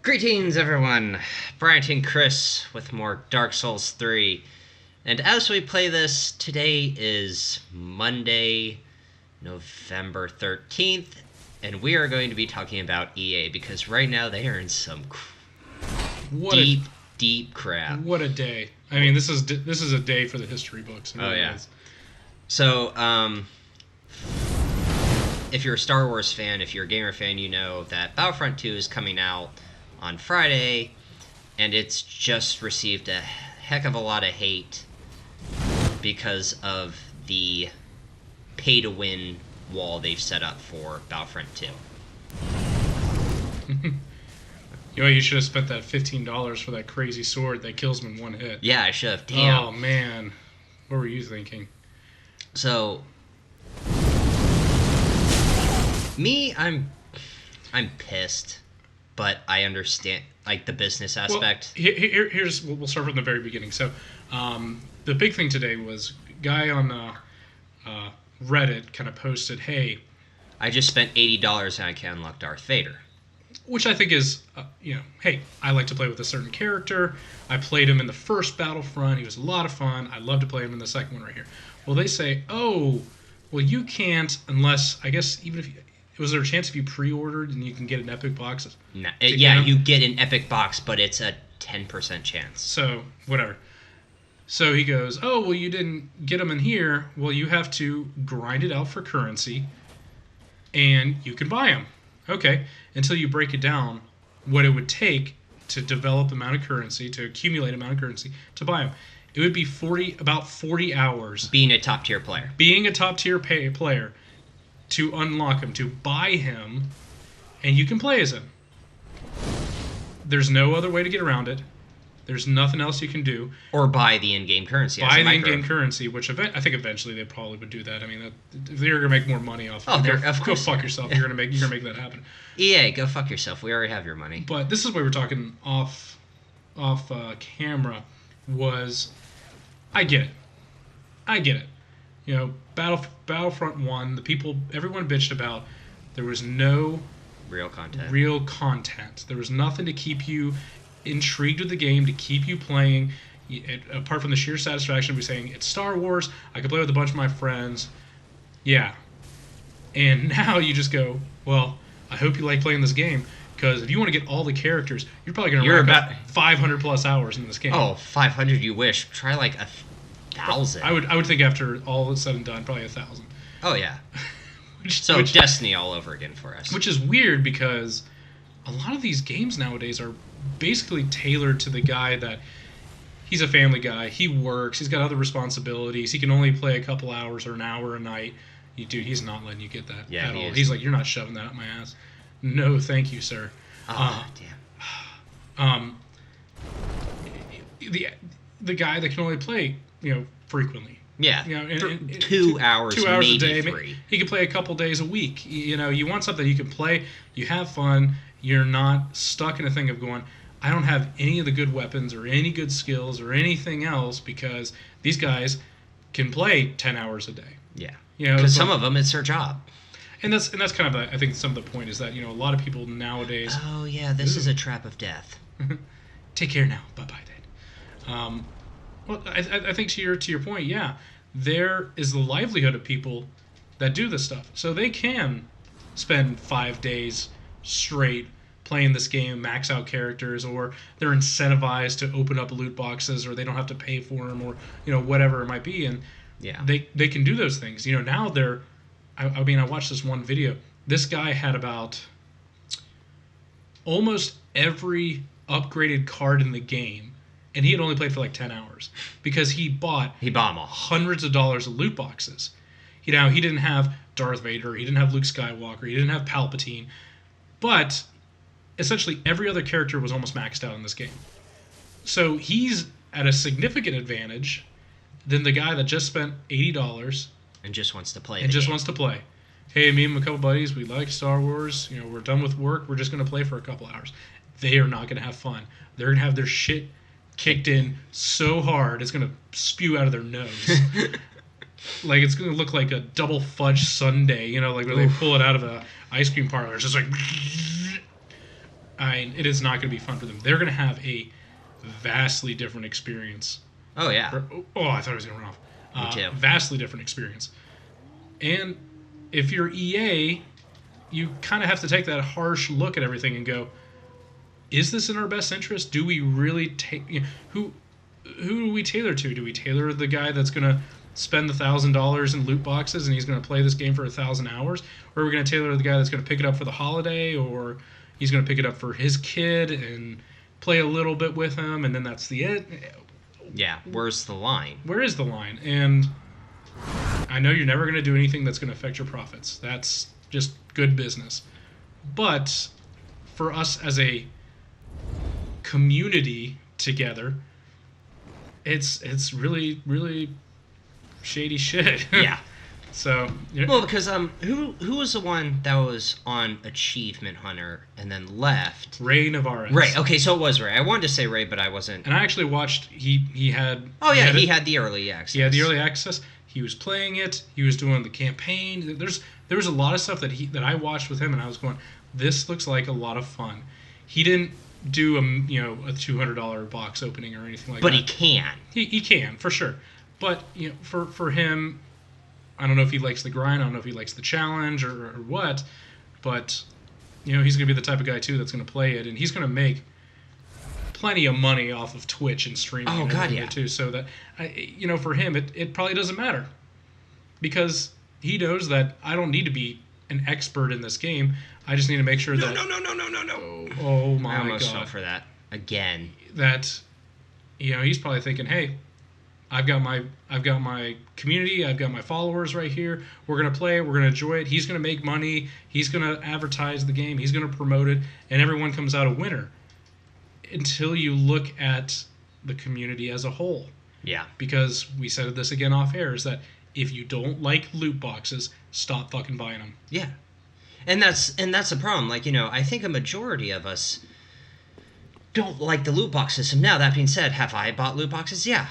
Greetings, everyone! Bryant and Chris with more Dark Souls 3. And as we play this, today is Monday, November 13th, and we are going to be talking about EA because right now they are in some deep crap. What a day! I mean, this is a day for the history books. Oh yeah. So, if you're a Star Wars fan, if you're a gamer fan, you know that Battlefront 2 is coming out on Friday, and it's just received a heck of a lot of hate because of the pay-to-win wall they've set up for Battlefront 2. You should have spent that $15 for that crazy sword that kills him in one hit. Yeah, I should have. Damn. Oh, man. What were you thinking? So, I'm pissed, but I understand, like, the business aspect. Well, we'll start from the very beginning. So, the big thing today was a guy on Reddit kind of posted, hey, I just spent $80 and I can unlock Darth Vader. Which I think is, hey, I like to play with a certain character. I played him in the first Battlefront. He was a lot of fun. I'd love to play him in the second one right here. Well, they say, oh, well, you can't unless, I guess, even if was there a chance if you pre-ordered and you can get an Epic box? No, you get an Epic box, but it's a 10% chance. So, whatever. So he goes, oh, well, you didn't get them in here. Well, you have to grind it out for currency, and you can buy them. Okay, until you break it down, what it would take to develop amount of currency, to accumulate amount of currency, to buy them. It would be about 40 hours. Being a top-tier player. Being a top-tier player to unlock him, to buy him, and you can play as him. There's no other way to get around it. There's nothing else you can do. Or buy the in-game currency. Buy the in-game currency, which I think eventually they probably would do that. I mean, if they're gonna make more money off of it, go fuck yourself. You're gonna make that happen. EA, go fuck yourself. We already have your money. But this is why we're talking off camera. Was I get it. Battlefront 1. Everyone bitched about. There was no real content. There was nothing to keep you intrigued with the game, to keep you playing, apart from the sheer satisfaction of saying it's Star Wars, I can play with a bunch of my friends. Yeah. And now you just go, well, I hope you like playing this game, because if you want to get all the characters, you're probably going to rack up 500 plus hours in this game. Oh, 500 you wish. Try like 1,000. I would think after all is said and done, probably 1,000. Oh yeah. which Destiny all over again for us. Which is weird because a lot of these games nowadays are basically tailored to the guy that he's a family guy. He works. He's got other responsibilities. He can only play a couple hours or an hour a night. Dude, he's not letting you get that at all. He's like, you're not shoving that up my ass. No, thank you, sir. Oh, damn. The guy that can only play, frequently. Yeah. 2 hours, 2 hours maybe a day. 3. He can play a couple days a week. You want something you can play. You have fun. You're not stuck in a thing of going, I don't have any of the good weapons or any good skills or anything else, because these guys can play 10 hours a day. Yeah. Because some of them, it's their job. And that's kind of, I think, some of the point is that, a lot of people nowadays... Oh, yeah, this is a trap of death. Take care now. Bye-bye, then. Well, I think to your point, yeah, there is the livelihood of people that do this stuff. So they can spend 5 days straight playing this game, max out characters, or they're incentivized to open up loot boxes, or they don't have to pay for them, or whatever it might be, and yeah, they can do those things. Now they're, I watched this one video. This guy had about almost every upgraded card in the game, and he had only played for like 10 hours because he bought them all. Hundreds of dollars of loot boxes. He didn't have Darth Vader, he didn't have Luke Skywalker, he didn't have Palpatine, but essentially every other character was almost maxed out in this game. So he's at a significant advantage than the guy that just spent $80 and just wants to play. Wants to play. Hey, me and my couple buddies, we like Star Wars. We're done with work. We're just going to play for a couple hours. They are not going to have fun. They're going to have their shit kicked in so hard it's going to spew out of their nose. Like, it's going to look like a double fudge sundae, like where they pull it out of a ice cream parlor. It's just like... it is not going to be fun for them. They're going to have a vastly different experience. Oh yeah. I thought it was going to run off. Me too. Vastly different experience. And if you're EA, you kind of have to take that harsh look at everything and go, is this in our best interest? Do we really take... who do we tailor to? Do we tailor the guy that's going to spend the $1,000 in loot boxes and he's going to play this game for 1,000 hours? Or are we going to tailor the guy that's going to pick it up for the holiday, or he's going to pick it up for his kid and play a little bit with him, and then that's the it? Yeah, where's the line? Where is the line? And I know you're never going to do anything that's going to affect your profits. That's just good business. But for us as a community together, it's really, really shady shit. Yeah. So Well, because who was the one that was on Achievement Hunter and then left? Ray Navarez. Ray. Okay, so it was Ray. I wanted to say Ray, but I wasn't. And I actually watched. He had. Oh yeah, he had the early access. He had the early access. He was playing it. He was doing the campaign. There was a lot of stuff that I watched with him, and I was going, this looks like a lot of fun. He didn't do a $200 box opening or anything like But that. he can. He can for sure. But for him, I don't know if he likes the grind. I don't know if he likes the challenge or what. But he's gonna be the type of guy too that's gonna play it, and he's gonna make plenty of money off of Twitch and streaming. Oh, and God, everything yeah. Too. So that for him, it probably doesn't matter, because he knows that I don't need to be an expert in this game. I just need to make sure that. No. Oh my I almost God. fell for that again. That he's probably thinking, hey, I've got my community, I've got my followers right here. We're gonna play it, we're gonna enjoy it. He's gonna make money, he's gonna advertise the game, he's gonna promote it, and everyone comes out a winner. Until you look at the community as a whole. Yeah. Because we said this again off air, is that if you don't like loot boxes, stop fucking buying them. Yeah. And that's the problem. Like, I think a majority of us don't like the loot box system. Now, that being said, have I bought loot boxes? Yeah.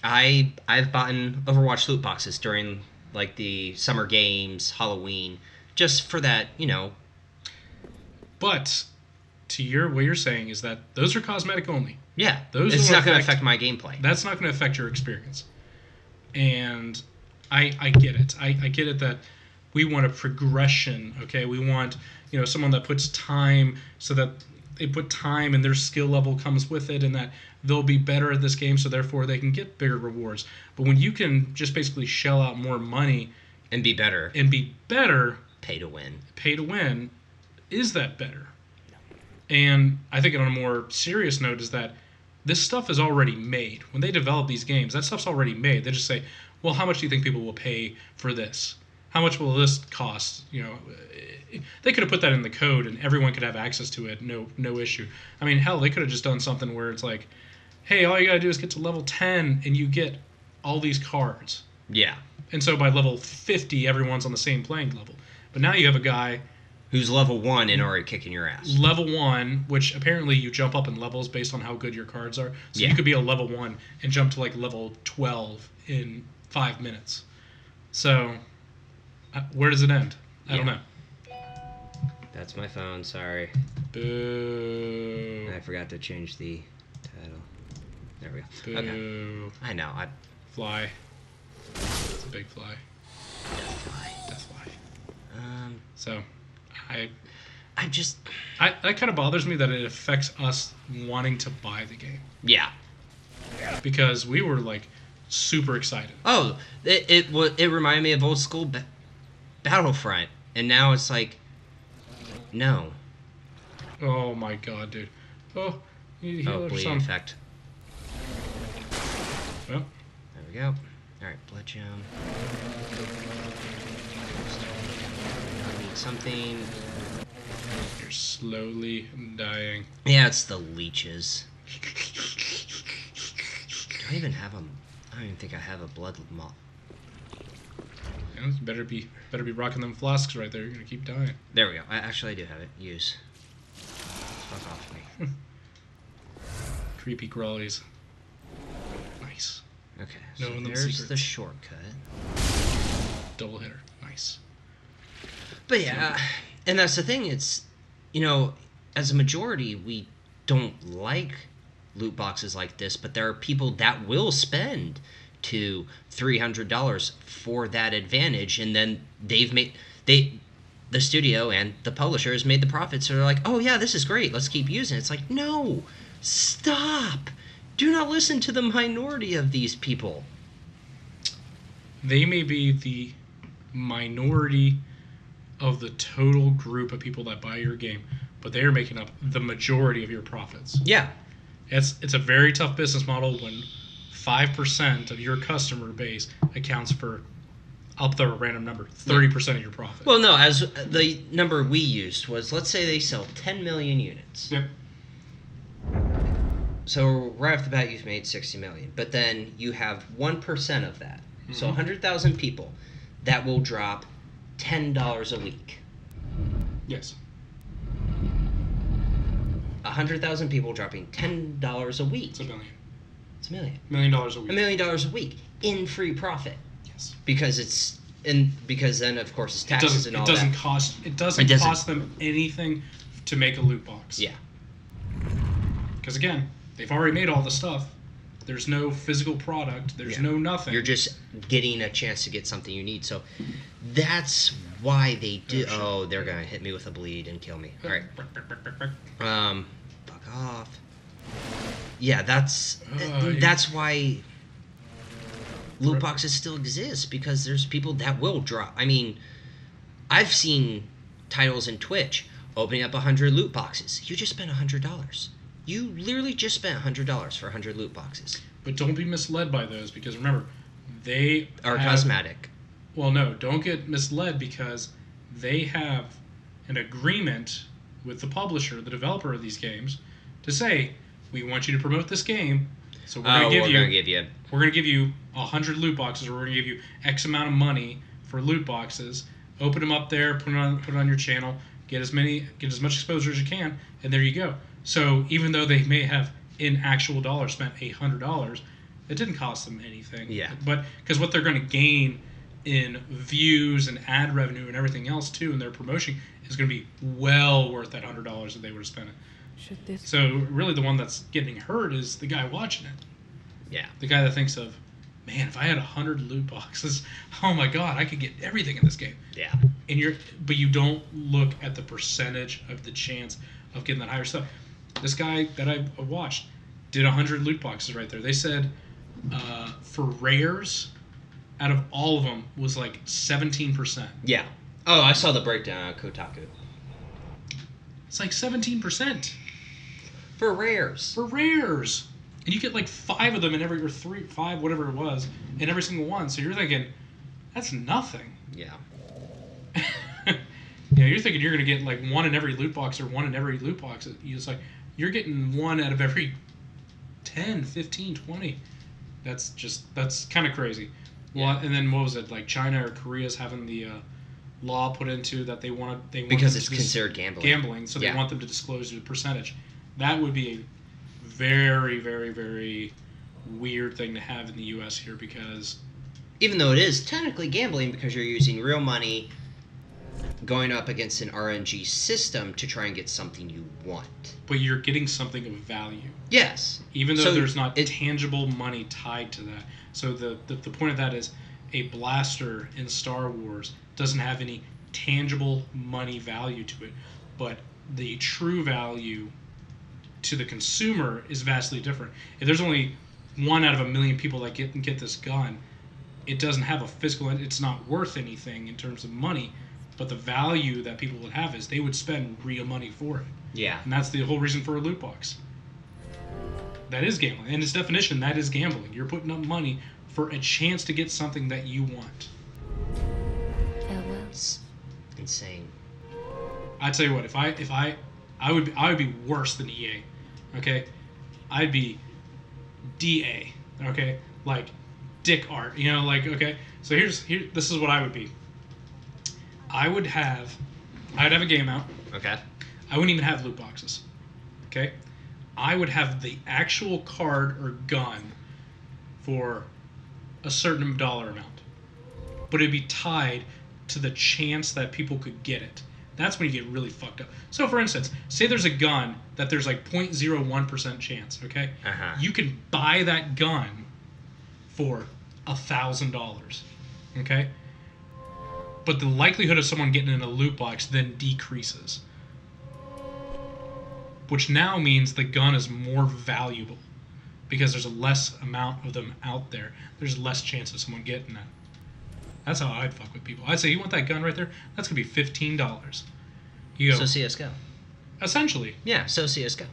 I've bought Overwatch loot boxes during like the summer games, Halloween, just for that, But what you're saying is that those are cosmetic only. Yeah. Those it's will not going to affect my gameplay. That's not going to affect your experience. And I get it. I get it that we want a progression, okay? We want, someone that puts time, so that they put time and their skill level comes with it, and that they'll be better at this game, so therefore they can get bigger rewards. But when you can just basically shell out more money and be better, pay to win, is that better? And I think on a more serious note is that this stuff is already made. When they develop these games, that stuff's already made. They just say, well, how much do you think people will pay for this? How much will this cost? They could have put that in the code and everyone could have access to it, no issue. I mean, hell, they could have just done something where it's like, hey, all you gotta do is get to level 10 and you get all these cards. Yeah. And so by level 50, everyone's on the same playing level. But now you have a guy who's level 1 and already kicking your ass. Level 1, which apparently you jump up in levels based on how good your cards are. So Yeah. you could be a level 1 and jump to like level 12 in 5 minutes. So where does it end? I don't know. That's my phone, sorry. Boo. I forgot to change the title. There we go. Boo. Okay. I know. Fly. It's a big fly. Death fly. So, that kind of bothers me that it affects us wanting to buy the game. Yeah. Because we were like super excited. Oh, it reminded me of old school Battlefront, and now it's like, no. Oh my god, dude. Oh, you need to heal or bleeding something. effect. Well, there we go. Alright, blood gem. I need something. you're slowly dying. Yeah, it's the leeches. Do I even have a... I don't even think I have a blood moth. You better be rocking them flasks right there. You're gonna keep dying. There we go. I do have it. Use. Fuck off me. Creepy crawlies. Nice. Okay, No, so and them there's secrets. the shortcut. Double hitter. Nice. But yeah, and that's the thing. It's, as a majority, we don't like loot boxes like this, but there are people that will spend $200-$300 for that advantage, and then the studio and the publishers made the profits, so they're like, oh yeah, this is great, let's keep using it. It's like, no, stop. Do not listen to the minority of these people. They may be the minority of the total group of people that buy your game, but they are making up the majority of your profits. Yeah. It's a very tough business model when 5% of your customer base accounts for, I'll throw a random number, 30% of your profit. Well, no, as the number we used was, let's say they sell 10 million units. Yep. So right off the bat, you've made 60 million. But then you have 1% of that. So 100,000 people that will drop $10 a week. Yes. 100,000 people dropping $10 a week. It's $1 million. It's $1 million. $1 million a week. $1 million a week in free profit. Yes. Because then of course it's taxes and all that. It doesn't cost them anything to make a loot box. Yeah. Because again, they've already made all the stuff. There's no physical product. There's no nothing. You're just getting a chance to get something you need. So that's why they do. Oh, they're gonna hit me with a bleed and kill me. All right. Fuck off. Yeah, that's why loot boxes still exist, because there's people that will drop. I mean, I've seen titles in Twitch opening up 100 loot boxes. You just spent $100. You literally just spent $100 for 100 loot boxes. But don't be misled by those, because remember, they are cosmetic. Well, no, don't get misled, because they have an agreement with the publisher, the developer of these games, to say, we want you to promote this game, so we're going to give you 100 loot boxes, or we're going to give you X amount of money for loot boxes. Open them up there, put it on your channel, get as much exposure as you can, and there you go. So even though they may have in actual dollars spent $100, it didn't cost them anything. Yeah. But because what they're going to gain in views and ad revenue and everything else too, and their promotion is going to be well worth that $100 that they would have spent it. So really, the one that's getting hurt is the guy watching it. Yeah. The guy that thinks of, man, if I had 100 loot boxes, oh my God, I could get everything in this game. Yeah. But you don't look at the percentage of the chance of getting that higher stuff. This guy that I watched did 100 loot boxes right there. They said for rares, out of all of them, was like 17%. Yeah. Oh, I saw the breakdown on Kotaku. It's like 17%. For rares. For rares. And you get like 5 of them in every, or 3, 5, whatever it was, in every single one. So you're thinking, that's nothing. Yeah. You're thinking you're going to get like 1 in every loot box or 1 in every loot box. It's like, you're getting 1 out of every 10, 15, 20. That's kind of crazy. Yeah. Well, and then what was it, like China or Korea's having the law put into that they want because it's considered gambling. So they want them to disclose the percentage. That would be a very, very, very weird thing to have in the U.S. here, because even though it is technically gambling, because you're using real money going up against an RNG system to try and get something you want. But you're getting something of value. Yes. Even though there's not tangible money tied to that. So the point of that is, a blaster in Star Wars doesn't have any tangible money value to it, but the true value to the consumer is vastly different. If there's only 1 out of a million people that get this gun, it doesn't have a physical, it's not worth anything in terms of money, but the value that people would have is they would spend real money for it. Yeah. And that's the whole reason for a loot box. That is gambling. In its definition, that is gambling. You're putting up money for a chance to get something that you want. It's insane. I tell you what, if I would be worse than EA. Okay? I'd be DA. Okay? Like Dick Art. Okay? So this is what I would be. I'd have a game out. Okay. I wouldn't even have loot boxes. Okay? I would have the actual card or gun for a certain dollar amount. But it'd be tied to the chance that people could get it. That's when you get really fucked up. So, for instance, say there's a gun that there's like 0.01% chance, okay? Uh-huh. You can buy that gun for $1,000, okay? But the likelihood of someone getting in a loot box then decreases, which now means the gun is more valuable because there's a less amount of them out there. There's less chance of someone getting that. That's how I'd fuck with people. I'd say, you want that gun right there? That's going to be $15. You go, So CSGO. essentially. Yeah, so CSGO.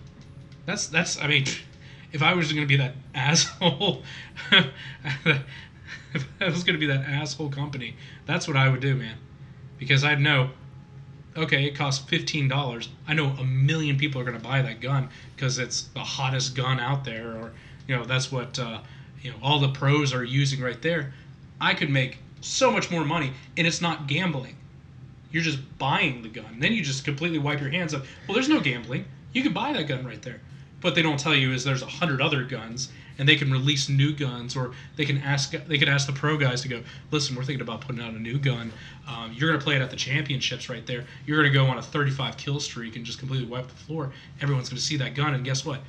That's. I mean, if I was going to be that asshole, if I was going to be that asshole company, that's what I would do, man. Because I'd know, okay, it costs $15. I know a million people are going to buy that gun because it's the hottest gun out there, or that's what all the pros are using right there. I could make so much more money, and it's not gambling. You're just buying the gun. Then you just completely wipe your hands of, well, there's no gambling. You can buy that gun right there. What they don't tell you is there's 100 other guns, and they can release new guns, or they could ask the pro guys to go, listen, we're thinking about putting out a new gun. You're going to play it at the championships right there. You're going to go on a 35 kill streak and just completely wipe the floor. Everyone's going to see that gun, and guess what?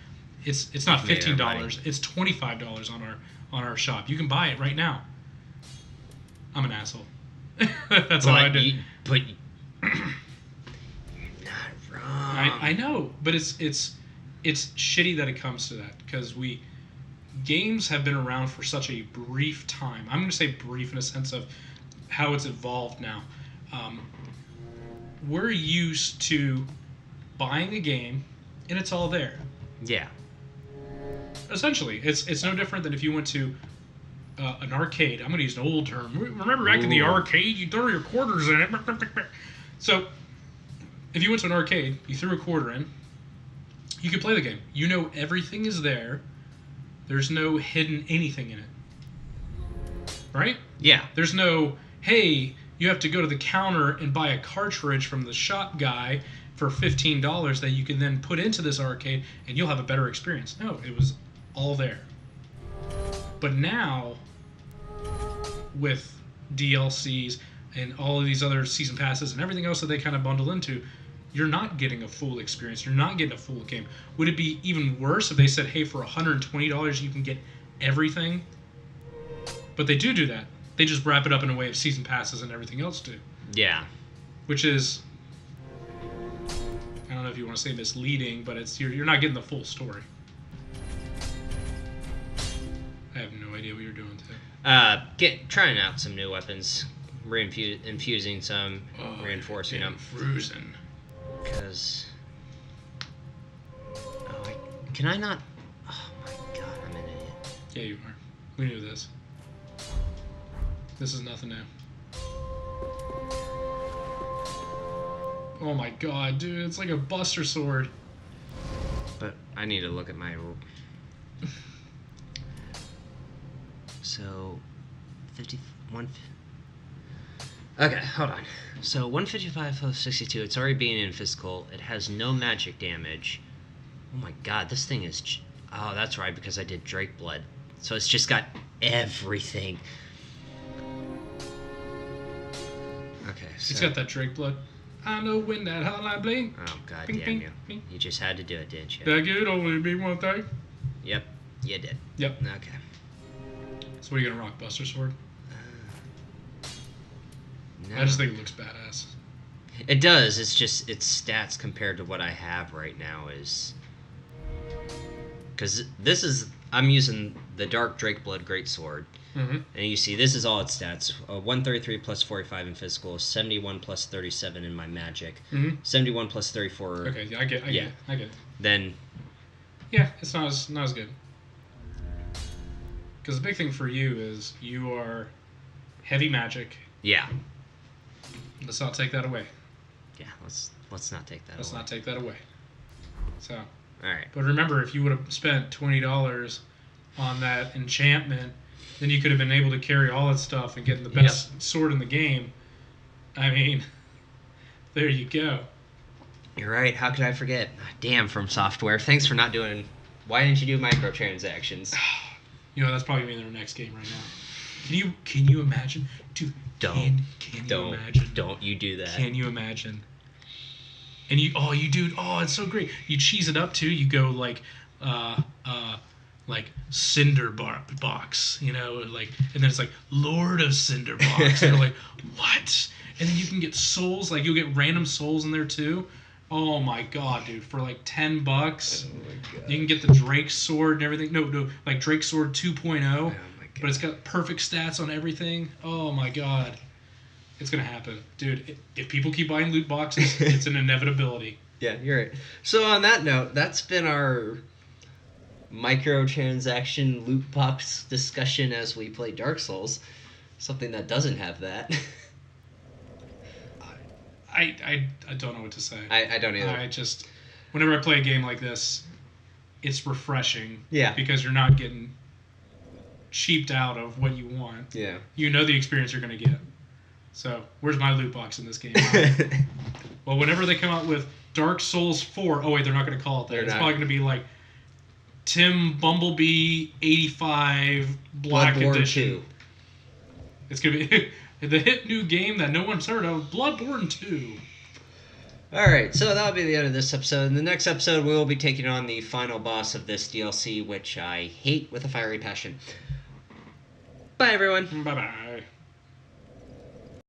It's not $15. It's $25 on our shop. You can buy it right now. I'm an asshole. That's how I do. But you're not wrong. I know, but it's shitty that it comes to that, because games have been around for such a brief time. I'm going to say brief in a sense of how it's evolved now. We're used to buying a game and it's all there. Yeah. Essentially, it's no different than if you went to an arcade. I'm going to use an old term. Remember back in the arcade, you throw your quarters in it. So, if you went to an arcade, you threw a quarter in, you could play the game. You know everything is there. There's no hidden anything in it. Right? Yeah. There's no, hey, you have to go to the counter and buy a cartridge from the shop guy for $15 that you can then put into this arcade and you'll have a better experience. No, it was all there. But now, with DLCs and all of these other season passes and everything else that they kind of bundle into, you're not getting a full experience. You're not getting a full game. Would it be even worse if they said, hey, for $120 you can get everything? But they do that. They just wrap it up in a way of season passes and everything else too. Yeah. Which is, I don't know if you want to say misleading, but it's you're not getting the full story. I have no idea what you're doing today. Trying out some new weapons, infusing some, reinforcing them. Frozen. Because, can I not? Oh my god, I'm an idiot. Yeah, you are. We knew this. This is nothing new. Oh my god, dude, it's like a Buster Sword. But I need to look at my. So, 51. Okay, hold on. So 155 plus 62. It's already being in physical. It has no magic damage. Oh my god, this thing is. Oh, that's right, because I did Drake Blood. So it's just got everything. Okay, so. It's got that Drake Blood. I know when that hotline blink. Oh god Bing, damn bing, you! bing. You just had to do it, didn't you? That could only be one thing. Yep, you did. Yep. Okay. So what are you gonna rock, Buster Sword? No. I just think it looks badass. It does. It's just its stats compared to what I have right now is. Because this is. I'm using the Dark Drake Blood Greatsword. Mm-hmm. And you see, this is all its stats. 133 plus 45 in physical, 71 plus 37 in my magic, 71 plus 34. Okay, yeah, I get it. Then. Yeah, it's not as good. Because the big thing for you is you are heavy magic. Yeah. Let's not take that away. Yeah, let's not take that away. Let's not take that away. So. Alright. But remember, if you would have spent $20 on that enchantment, then you could have been able to carry all that stuff and get the best sword in the game. I mean, there you go. You're right. How could I forget? Damn, From Software. Thanks for not doing. Why didn't you do microtransactions? You know, that's probably gonna be their next game right now. Can you imagine? Dude, can you imagine? Don't you do that. Can you imagine and you do, it's so great. You cheese it up too. You go like Box, and then it's like Lord of Cinderbox, and you're like, what? And then you can get souls, like you'll get random souls in there too. Oh my god, dude! For like $10, you can get the Drake sword and everything. No, like Drake sword 2.0, but it's got perfect stats on everything. Oh my god, it's gonna happen, dude. If people keep buying loot boxes, it's an inevitability. Yeah, you're right. So on that note, that's been our microtransaction loot box discussion as we play Dark Souls. Something that doesn't have that. I don't know what to say. I don't either. I just, whenever I play a game like this, it's refreshing. Yeah. Because you're not getting cheaped out of what you want. Yeah. You know the experience you're going to get. So, where's my loot box in this game? Well, whenever they come out with Dark Souls 4, oh wait, they're not going to call it that. It's probably going to be like Tim Bumblebee 85 Black Bloodborne Edition. 2. It's going to be the hit new game that no one's heard of, Bloodborne 2. Alright, so that'll be the end of this episode. In the next episode, we will be taking on the final boss of this DLC, which I hate with a fiery passion. Bye, everyone. Bye-bye.